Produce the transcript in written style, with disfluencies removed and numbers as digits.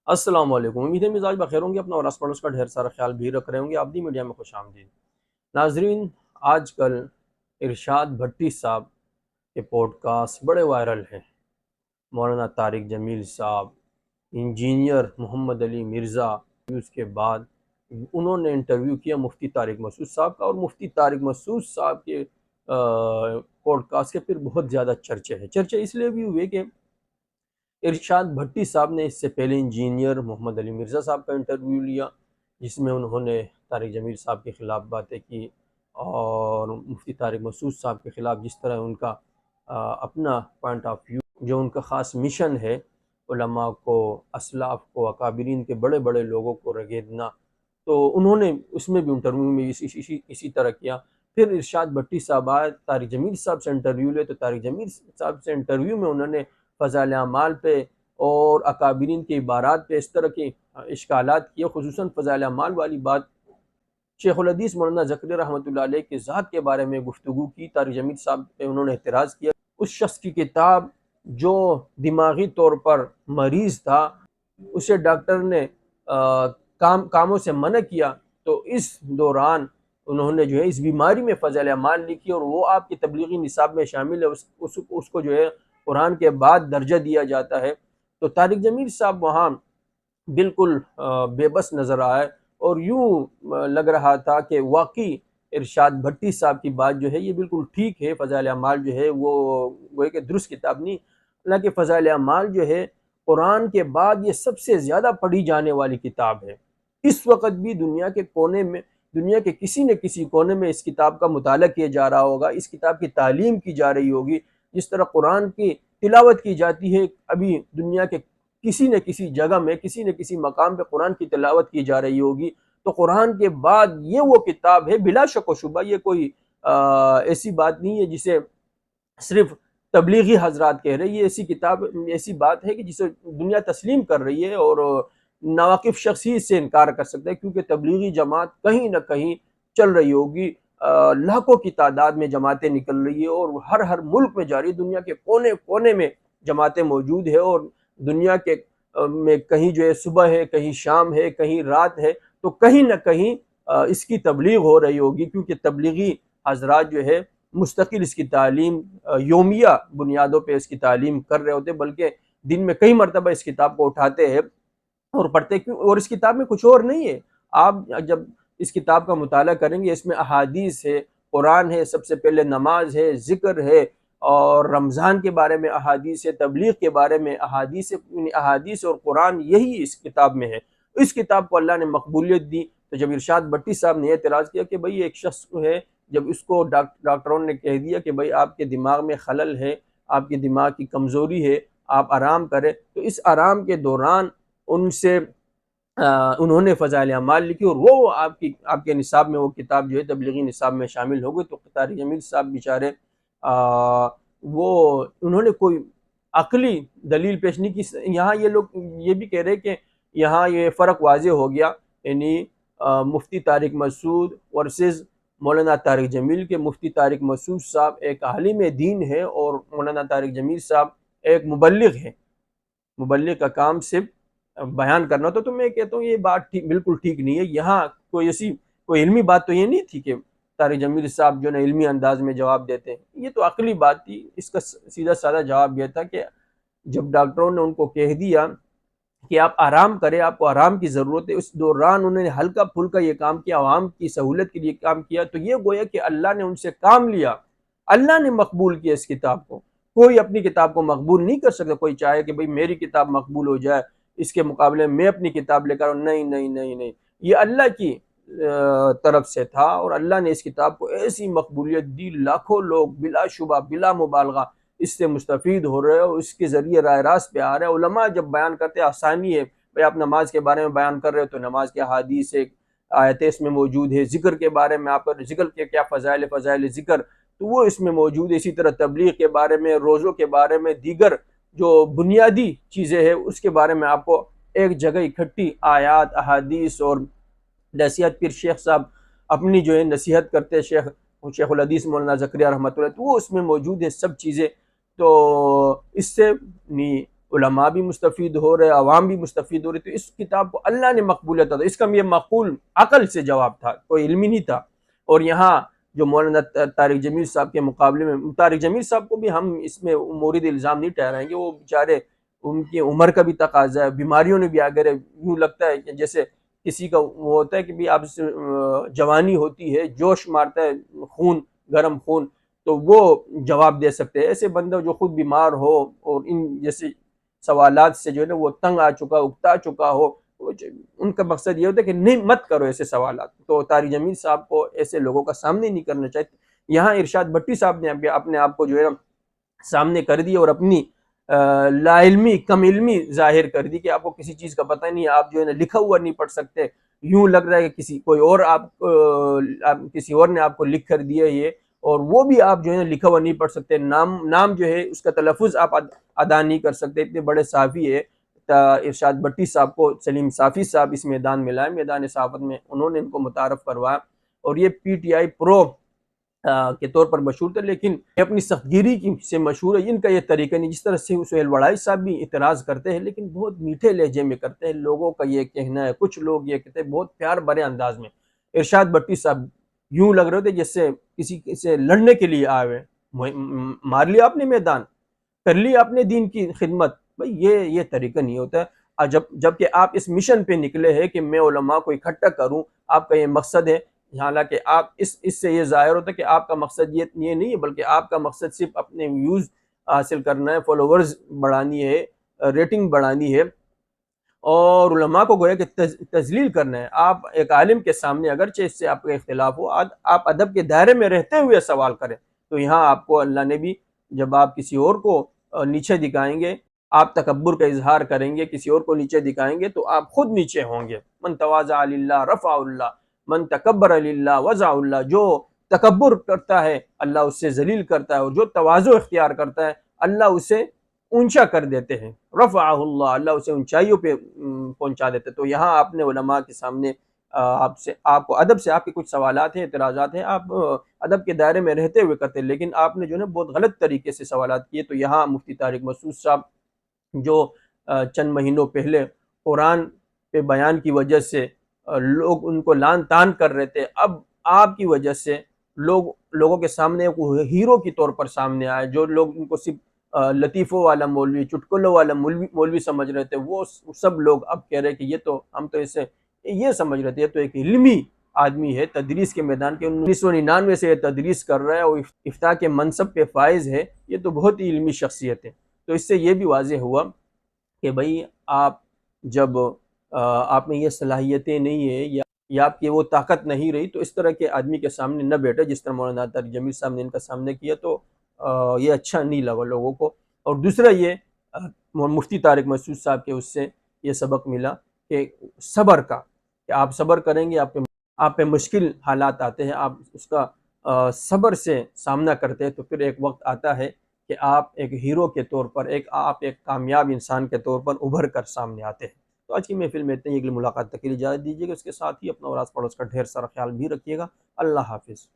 السلام علیکم، امید ہے مزاج بخیر ہوں گے، اپنا اور آس پڑوس کا ڈھیر سارا خیال بھی رکھ رہے ہوں گے۔ آبدی میڈیا میں خوش آمدید ناظرین۔ آج کل ارشاد بھٹی صاحب کے پوڈ کاسٹ بڑے وائرل ہیں۔ مولانا طارق جمیل صاحب، انجینئر محمد علی مرزا، اس کے بعد انہوں نے انٹرویو کیا مفتی طارق مسعود صاحب کا، اور مفتی طارق مسعود صاحب کے پوڈ کاسٹ کے پھر بہت زیادہ چرچے اس لیے بھی ہوئے کہ ارشاد بھٹی صاحب نے اس سے پہلے انجینئر محمد علی مرزا صاحب کا انٹرویو لیا، جس میں انہوں نے طارق جمیل صاحب کے خلاف باتیں کی، اور مفتی طارق مسعود صاحب کے خلاف جس طرح ان کا اپنا پوائنٹ آف ویو، جو ان کا خاص مشن ہے علماء کو، اسلاف کو، اکابرین کے بڑے بڑے لوگوں کو رگیدنا، تو انہوں نے اس میں بھی انٹرویو میں اسی طرح کیا۔ پھر ارشاد بھٹی صاحب آئے، طارق جمیل صاحب سے انٹرویو لے، تو طارق جمیل صاحب سے انٹرویو میں انہوں نے فضائل اعمال پہ اور اکابرین کے عبارات پہ اس طرح کے اشکالات کیے، خصوصاً فضائل اعمال والی بات۔ شیخ الحدیث مولانا زکریا رحمۃ اللہ علیہ کے ذات کے بارے میں گفتگو کی، طارق جمیل صاحب پہ انہوں نے اعتراض کیا۔ اس شخص کی کتاب جو دماغی طور پر مریض تھا، اسے ڈاکٹر نے کاموں سے منع کیا، تو اس دوران انہوں نے جو ہے اس بیماری میں فضائل اعمال لکھی، اور وہ آپ کی تبلیغی نصاب میں شامل ہے، اس کو جو ہے قرآن کے بعد درجہ دیا جاتا ہے۔ تو طارق جمیل صاحب وہاں بالکل بے بس نظر آئے، اور یوں لگ رہا تھا کہ واقعی ارشاد بھٹی صاحب کی بات جو ہے یہ بالکل ٹھیک ہے، فضائل اعمال جو ہے وہ ایک درست کتاب نہیں، حالانکہ فضائل اعمال جو ہے قرآن کے بعد یہ سب سے زیادہ پڑھی جانے والی کتاب ہے۔ اس وقت بھی دنیا کے کونے میں، دنیا کے کسی نہ کسی کونے میں اس کتاب کا مطالعہ کیا جا رہا ہوگا، اس کتاب کی تعلیم کی جا رہی ہوگی، جس طرح قرآن کی تلاوت کی جاتی ہے۔ ابھی دنیا کے کسی نہ کسی جگہ میں، کسی نہ کسی مقام پہ قرآن کی تلاوت کی جا رہی ہوگی، تو قرآن کے بعد یہ وہ کتاب ہے، بلا شک و شبہ یہ کوئی ایسی بات نہیں ہے جسے صرف تبلیغی حضرات کہہ رہے ہیں، یہ ایسی کتاب، ایسی بات ہے کہ جسے دنیا تسلیم کر رہی ہے، اور ناواقف شخص ہی اس سے انکار کر سکتا ہے، کیونکہ تبلیغی جماعت کہیں نہ کہیں چل رہی ہوگی، لاکھوں کی تعداد میں جماعتیں نکل رہی ہے، اور ہر ملک میں جاری، دنیا کے کونے کونے میں جماعتیں موجود ہے، اور دنیا کے میں کہیں جو ہے صبح ہے، کہیں شام ہے، کہیں رات ہے، تو کہیں نہ کہیں اس کی تبلیغ ہو رہی ہوگی، کیونکہ تبلیغی حضرات جو ہے مستقل اس کی تعلیم یومیہ بنیادوں پہ اس کی تعلیم کر رہے ہوتے، بلکہ دن میں کئی مرتبہ اس کتاب کو اٹھاتے ہیں اور پڑھتے، کیوں؟ اور اس کتاب میں کچھ اور نہیں ہے۔ آپ جب اس کتاب کا مطالعہ کریں گے، اس میں احادیث ہے، قرآن ہے، سب سے پہلے نماز ہے، ذکر ہے، اور رمضان کے بارے میں احادیث ہے، تبلیغ کے بارے میں احادیث اور قرآن، یہی اس کتاب میں ہے۔ اس کتاب کو اللہ نے مقبولیت دی، تو جب ارشاد بھٹی صاحب نے اعتراض کیا کہ بھئی ایک شخص کو ہے، جب اس کو ڈاکٹروں نے کہہ دیا کہ بھئی آپ کے دماغ میں خلل ہے، آپ کے دماغ کی کمزوری ہے، آپ آرام کریں، تو اس آرام کے دوران ان سے انہوں نے فضائل اعمال لکھی، اور وہ آپ کے نصاب میں وہ کتاب جو ہے تبلیغی نصاب میں شامل ہو گئی۔ تو طارق جمیل صاحب بیچارے وہ انہوں نے کوئی عقلی دلیل پیش نہیں کی۔ یہاں یہ لوگ یہ بھی کہہ رہے کہ یہاں یہ فرق واضح ہو گیا، یعنی مفتی طارق مسعود ورسز مولانا طارق جمیل کے مفتی طارق مسعود صاحب ایک عالم دین ہے، اور مولانا طارق جمیل صاحب ایک مبلغ ہے۔ مبلغ کا کام صرف بیان کرنا تو میں کہتا ہوں یہ بات بالکل ٹھیک نہیں ہے۔ یہاں کوئی علمی بات تو یہ نہیں تھی کہ طارق جمیل صاحب جو ہے علمی انداز میں جواب دیتے ہیں، یہ تو عقلی بات تھی۔ اس کا سیدھا سادہ جواب یہ تھا کہ جب ڈاکٹروں نے ان کو کہہ دیا کہ آپ آرام کریں، آپ کو آرام کی ضرورت ہے، اس دوران انہوں نے ہلکا پھلکا یہ کام کیا، عوام کی سہولت کے لیے کام کیا، تو یہ گویا کہ اللہ نے ان سے کام لیا، اللہ نے مقبول کیا اس کتاب کو۔ کوئی اپنی کتاب کو مقبول نہیں کر سکتا، کوئی چاہے کہ بھئی میری کتاب مقبول ہو جائے، اس کے مقابلے میں اپنی کتاب لے کر، نہیں نہیں نہیں نہیں، یہ اللہ کی طرف سے تھا، اور اللہ نے اس کتاب کو ایسی مقبولیت دی، لاکھوں لوگ بلا شبہ بلا مبالغہ اس سے مستفید ہو رہے ہو، اس کے ذریعے راہ راست پہ آ رہے ہیں۔ علماء جب بیان کرتے آسانی ہے، بھئی آپ نماز کے بارے میں بیان کر رہے ہو تو نماز کے احادیث ایک آیتیں اس میں موجود ہے، ذکر کے بارے میں آپ ذکر کے کیا فضائل ذکر تو وہ اس میں موجود ہے، اسی طرح تبلیغ کے بارے میں، روزوں کے بارے میں، دیگر جو بنیادی چیزیں ہیں اس کے بارے میں آپ کو ایک جگہ اکٹھی آیات، احادیث اور نصیحت، پھر شیخ صاحب اپنی جو ہے نصیحت کرتے، شیخ الحدیث مولانا زکریا رحمۃ اللہ، تو وہ اس میں موجود ہے سب چیزیں۔ تو اس سے نہیں علماء بھی مستفید ہو رہے، عوام بھی مستفید ہو رہے، تو اس کتاب کو اللہ نے مقبولیت تھا، اس کا یہ معقول عقل سے جواب تھا، کوئی علمی نہیں تھا۔ اور یہاں جو مولانا طارق جمیل صاحب کے مقابلے میں، طارق جمیل صاحب کو بھی ہم اس میں مورد الزام نہیں ٹھہرائیں گے، وہ بیچارے ان کی عمر کا بھی تقاضا ہے، بیماریوں نے بھی آگر ہے، یوں لگتا ہے کہ جیسے کسی کا وہ ہوتا ہے کہ بھی آپ جوانی ہوتی ہے، جوش مارتا ہے خون، گرم خون، تو وہ جواب دے سکتے ہیں۔ ایسے بندہ جو خود بیمار ہو اور ان جیسے سوالات سے جو ہے نا وہ تنگ آ چکا، اکتا چکا ہو، ان کا مقصد یہ ہوتا ہے کہ نہیں، مت کرو ایسے سوالات۔ تو طارق جمیل صاحب کو ایسے لوگوں کا سامنے نہیں کرنا چاہیے۔ یہاں ارشاد بھٹی صاحب نے اپنے آپ کو جو ہے نا سامنے کر دی اور اپنی لا علمی، کم علمی ظاہر کر دی کہ آپ کو کسی چیز کا پتہ نہیں، آپ جو ہے نا لکھا ہوا نہیں پڑھ سکتے، یوں لگ رہا ہے کہ کسی اور نے آپ کو لکھ کر دیا یہ، اور وہ بھی آپ جو ہے نا لکھا ہوا نہیں پڑھ سکتے، نام جو ہے اس کا تلفظ آپ ادا نہیں کر سکتے، اتنے بڑے صحافی ہے۔ ارشاد بھٹی صاحب کو سلیم صافی صاحب اس میدان میں لائے، میدان صحافت میں انہوں نے ان کو متعارف کروایا، اور یہ پی ٹی آئی پرو کے طور پر مشہور تھے، لیکن یہ اپنی سخت گیری سے مشہور ہے۔ ان کا یہ طریقہ نہیں، جس طرح سے سہیل وڑائی صاحب بھی اعتراض کرتے ہیں لیکن بہت میٹھے لہجے میں کرتے ہیں، لوگوں کا یہ کہنا ہے، کچھ لوگ یہ کہتے ہیں بہت پیار بھرے انداز میں۔ ارشاد بھٹی صاحب یوں لگ رہے تھے جیسے کسی سے لڑنے کے لیے آئے، مار لیا آپ نے میدان، کر لی آپ نے دین کی خدمت۔ بھئی یہ طریقہ نہیں ہوتا ہے۔ جبکہ آپ اس مشن پہ نکلے ہیں کہ میں علماء کو اکٹھا کروں، آپ کا یہ مقصد ہے، حالانکہ آپ اس سے یہ ظاہر ہوتا ہے کہ آپ کا مقصد یہ نہیں ہے، بلکہ آپ کا مقصد صرف اپنے ویوز حاصل کرنا ہے، فالوورز بڑھانی ہے، ریٹنگ بڑھانی ہے، اور علماء کو گویا کہ تذلیل کرنا ہے۔ آپ ایک عالم کے سامنے اگرچہ اس سے آپ کا اختلاف ہو، آپ ادب کے دائرے میں رہتے ہوئے سوال کریں۔ تو یہاں آپ کو اللہ نے بھی، جب آپ کسی اور کو نیچے دکھائیں گے، آپ تکبر کا اظہار کریں گے، کسی اور کو نیچے دکھائیں گے، تو آپ خود نیچے ہوں گے۔ من تواضع للہ رفع اللہ، من تکبر للہ وضع اللہ۔ جو تکبر کرتا ہے اللہ اس سے ذلیل کرتا ہے، اور جو تواضع اختیار کرتا ہے اللہ اسے اونچا کر دیتے ہیں۔ رفعہ اللہ، اللہ اسے اونچائیوں پہ پہنچا دیتے ہیں۔ تو یہاں آپ نے علماء کے سامنے آپ کو ادب سے، آپ کے کچھ سوالات ہیں، اعتراضات ہیں، آپ ادب کے دائرے میں رہتے ہوئے کرتے ہیں، لیکن آپ نے جو ہے نا بہت غلط طریقے سے سوالات کیے۔ تو یہاں مفتی طارق مسعود صاحب جو چند مہینوں پہلے قرآن پہ بیان کی وجہ سے لوگ ان کو لان تان کر رہے تھے، اب آپ کی وجہ سے لوگوں کے سامنے ہیرو کی طور پر سامنے آئے۔ جو لوگ ان کو صرف لطیفوں والا مولوی، چٹکلوں والا مولوی سمجھ رہے تھے، وہ سب لوگ اب کہہ رہے کہ یہ تو ہم تو اسے یہ سمجھ رہے تھے، یہ تو ایک علمی آدمی ہے، تدریس کے میدان کے 1999 سے یہ تدریس کر رہا ہے اور افتاء کے منصب پہ فائز ہے، یہ تو بہت ہی علمی شخصیت ہے۔ تو اس سے یہ بھی واضح ہوا کہ بھئی آپ جب آپ میں یہ صلاحیتیں نہیں ہیں یا آپ کی وہ طاقت نہیں رہی، تو اس طرح کے آدمی کے سامنے نہ بیٹھے جس طرح مولانا طارق جمیل صاحب نے ان کا سامنے کیا، تو یہ اچھا نہیں لگا لوگوں کو۔ اور دوسرا یہ مفتی طارق مسعود صاحب کے اس سے یہ سبق ملا کہ صبر کا، کہ آپ صبر کریں گے، آپ پہ مشکل حالات آتے ہیں، آپ اس کا صبر سے سامنا کرتے ہیں، تو پھر ایک وقت آتا ہے کہ آپ ایک ہیرو کے طور پر، آپ ایک کامیاب انسان کے طور پر ابھر کر سامنے آتے ہیں۔ تو آج کی محفل میں اتنے ہی، اگلی ملاقات تک کے لیے اجازت دیجیے گا، اس کے ساتھ ہی اپنا اور آس پڑوس کا ڈھیر سارا خیال بھی رکھیے گا۔ اللہ حافظ۔